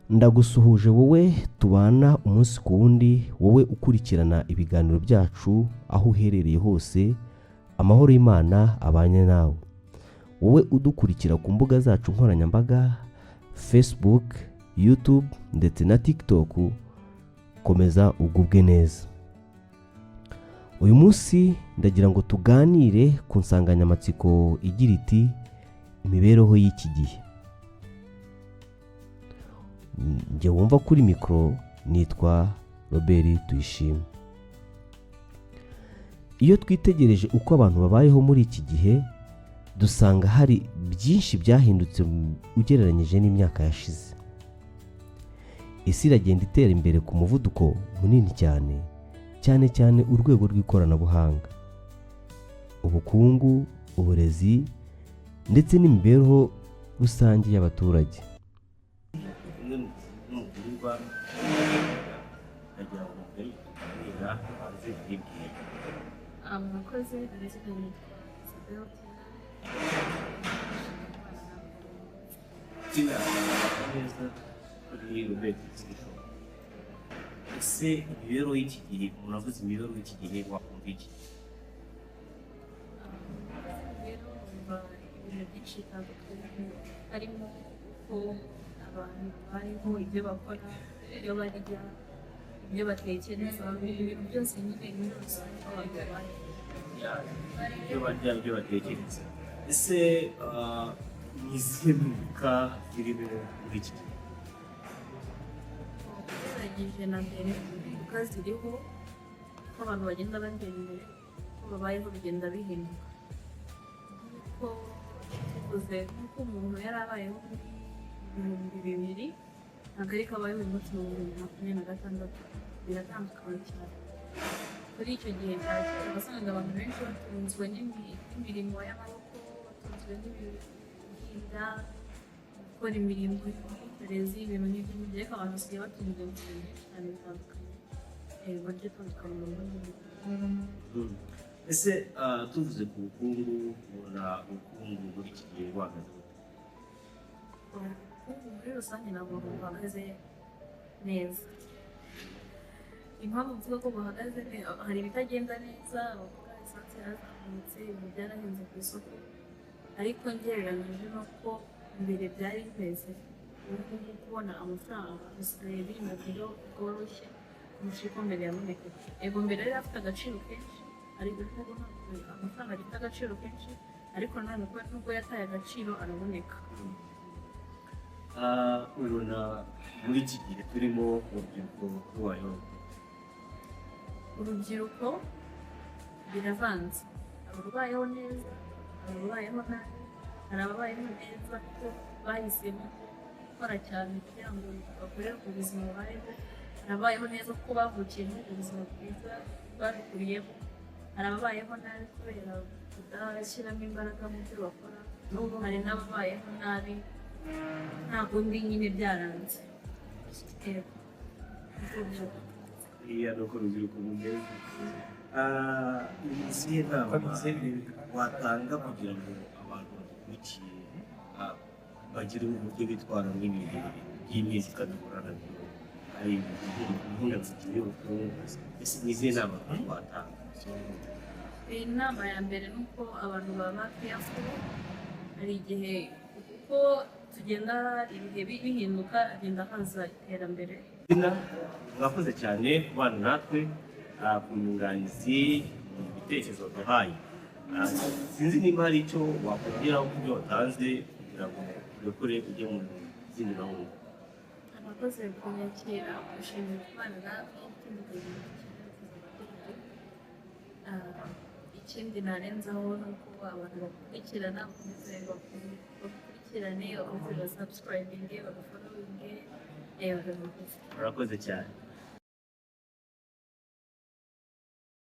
Ndagusuhuje wowe tubana umunsi ku wundi, wowe ukurikirana ibiganiro byacu aho uherereye hose, amahoro y'Imana abanye nawe. Wowe udukurikira ku mbuga zacu nkoranyambaga, Facebook, YouTube ndetse na TikTok, komeza ugubwe neza. Uyu munsi ndagira ngo tuganire ku nsanganyamatsiko igira iti imibereho y'iki gihe. Njye wumva kuri mikoro nitwa Robert Tuyishime. Iyo twitegereje uko abantu babayeho muri iki gihe, dusanga hari byinshi byahindutse ugereranyije n'imyaka yashize. Isi iragenda itera imbere ku muvuduko munini cyane, cyane cyane urwego rw'ikoranabuhanga, ubukungu, uburezi ndetse n'imibereho rusange y'abaturage. Abakozi ese imibereho y'iki gihe, umuntu avuze imibereho y'iki gihe wakumva iki? rero bumva ibintu byinshi bitandukanye, harimo ko abantu babayeho, ibyo bakora, ibyo barya, ibyo batekereza, ibintu byose nyine muri rusange abantu babayeho. Ibyo barya, ibyo batekereza. Ese ni izihe mpinduka zirimo muri iki gihe? Ugereranyije na mbere, impinduka ziriho, ko abantu bagenda batera imbere, ko babayeho bigenda bihinduka. Nk'uko tuvuze, nk'uko umuntu yari abayeho muri 2000, ntabwo ariko abayeho uyu munsi mu 2026, biratandukanye cyane. Kuri icyo gihe wasangaga abantu benshi batunzwe n'imirimo y'amaboko, batunzwe n'ibintu gukora imirimo y'ubwikorezi, ibintu nk'ibyo ngibyo, ariko abantu basigaye batunzwe mu bintu byinshi cyane bitandukanye, bagiye batandukanye mu buryo. Ese tuvuze ku bukungu, ubona ubukungu muri iki gihe buhagaze gute? Ubukungu muri rusange ntabwo buhagaze neza. Impamvu mvuga ko buhagaze, hari ibitagenda neza, abavuga esanse yarazamutse, ibintu byarahenze ku isoko, ariko ngereranyije n'uko mbere byari bimeze, ubu ngubu kubona amafaranga bisigaye biri mu buryo bworoshye kurusha uko mbere yaboneka. Yego mbere yari afite agaciro kenshi, ariko ubu amafaranga afite agaciro kenshi, ariko nanone nubwo yataye agaciro araboneka. Ubona muri iki gihe turimo urubyiruko rubayeho? Urubyiruko biravanze, hari ababayeho neza, hari ababayeho nabi, hari ababayeho neza kuko bahisemo gukora cyane kugira ngo bakorere ku buzima babayeho, hari ababayeho neza kuko bavukiye muri ubuzima bwiza babikuriyemo, hari ababayeho nabi kubera kudashyiramo imbaraga mu byo bakora, hari n'ababayeho nabi nta kundi nyine byaranze. Iya, nuko urubyiruko rumeze. Izihe nama watanga kugira ngo abantu badukurikiye bagire uburyo bitwara nk'ibihe by'imyezi ikadukora hari imihindagurikire y'ubukungu? Ese ni izihe nama watanga? Inama ya mbere ni uko abantu baba careful. Hari igihe uko tugenda ibihe bihinduka, agenda haza iterambere. Mwakoze cyane kubana natwe ku nyunganizi mu bitekerezo duhaye. Sinzi niba hari icyo wakongeraho ku byo watanze kugira ngo urekure ujye mu zindi gahunda. Abakoze kunyakira, gushimira kubana natwe, ikindi narenzaho ni uko abantu bakurikirana, bakurikirane, bakurikirane, subscribing, bagafollowing, Murakoze cyane.